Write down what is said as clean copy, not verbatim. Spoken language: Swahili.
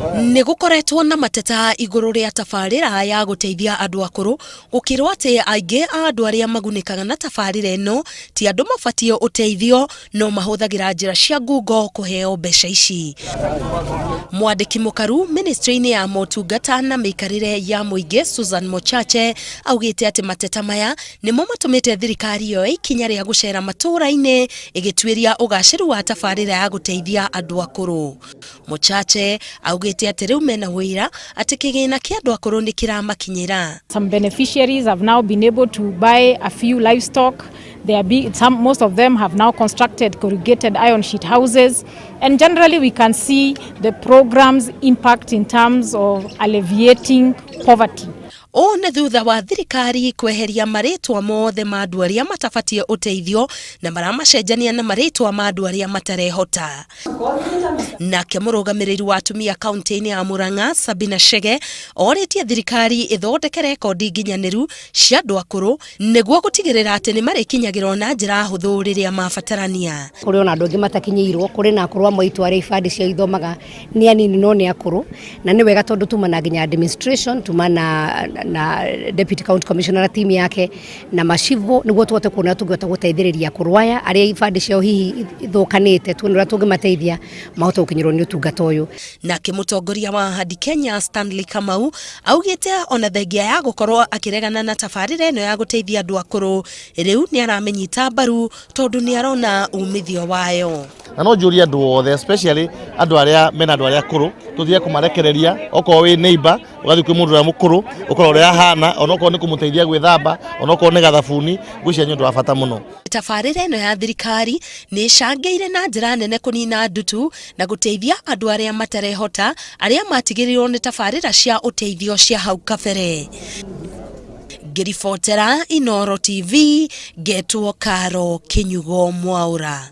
Nĩ gũkoretwo na mateta igũrũ rĩa tabarĩra ya gũteithia andũ akũrũ, gũkĩrwo atĩ aingĩ a andũ arĩa magunĩkaga na tabarĩra ĩno ti andũ mabatie ũteithio, no mahũthagĩra njĩra cia ngungo kũheo mbeca ici. Mwandĩki mũkaru ministry-inĩ ya motungata na mĩikarĩre ya mũingĩ Susan Mochache augĩte atĩ mateta maya nĩmo matũmĩte thirikari ĩyo ikinya rĩa gũcera matũũra-inĩ ĩgĩtuĩria ũgacĩru wa tabarĩra ya gũteithia andũ akũrũ. Mochache augĩte atĩ rĩu mena wĩra atĩ kĩgĩna kĩa andũ akũrũ nĩ kĩramakinyĩra. Some beneficiaries have now been able to buy a few livestock. Most of them have now constructed corrugated iron sheet houses, and generally we can see the program's impact in terms of alleviating poverty. O nĩ thutha wa thirikari kweheria marĩtwa mothe ma andũ arĩa matabatie ũteithio na maramacenjania na marĩtwa ma andũ arĩa matarehota. Nake mũrũgamĩrĩri wa atumia kaunti-inĩ ya Murang'a Sabina Chege orĩtie thirikari ĩthondeke rekondi nginyanĩru cia andũ akũrũ nĩguo gũtigĩrĩra atĩ nĩ marĩkinyagĩrwo na njĩra hũthũ rĩrĩa mabatarania. Kũrĩ ona andũ angĩ matakinyĩirwo, kũrĩ na akũrũ amwe itwa rĩa ibandĩ cia ithomaga nĩ anini no nĩ akũrũ, na nĩ wega tondũ tuma na nginya administration, tuma na deputy county commissioner team yake na macivo nĩguo tuote kuona tungĩhota gũteithĩrĩria akũrũ aya arĩa ibandĩ ciao hihi ithũkanĩte, tuone ũrĩa tũngĩmateithia mahote gũkinyĩrwo nĩ ũtungata ũyũ. Nake mũtongoria wa Hadi Kenya Stanley Kamau augĩte ona thengia ya gũkorwo akĩregana na tabarĩra ĩno ya gũteithia andũ akũrũ, rĩu nĩ aramenyita mbaru tondũ nĩ arona umithio wayo. Na no njũria andũ othe, especially andũ arĩa mena andũ arĩa akũrũ, tũthiĩ kũmarekereria, okorwo wĩ neighbor ũgathiĩ kwĩ mũndũ ũrĩa mũkũrũ, ũkorwo ũrĩa ahana, onokorwo nĩ kũmũteithia gwĩthamba, onokorwo nĩ gathabuni, ngwĩciria nĩ ũndũ wa bata mũno. Tabarĩra ĩno ya thirikari nĩ ĩcangĩire na njĩra nene kũnina ndutu na gũteithia andũ arĩa matarehota, arĩa matigĩrĩrwo nĩ tabarĩra cia ũteithio cia hau kabere. Ngĩribotera Inooro TV, Getwo Karo Kinyugo Mwaura.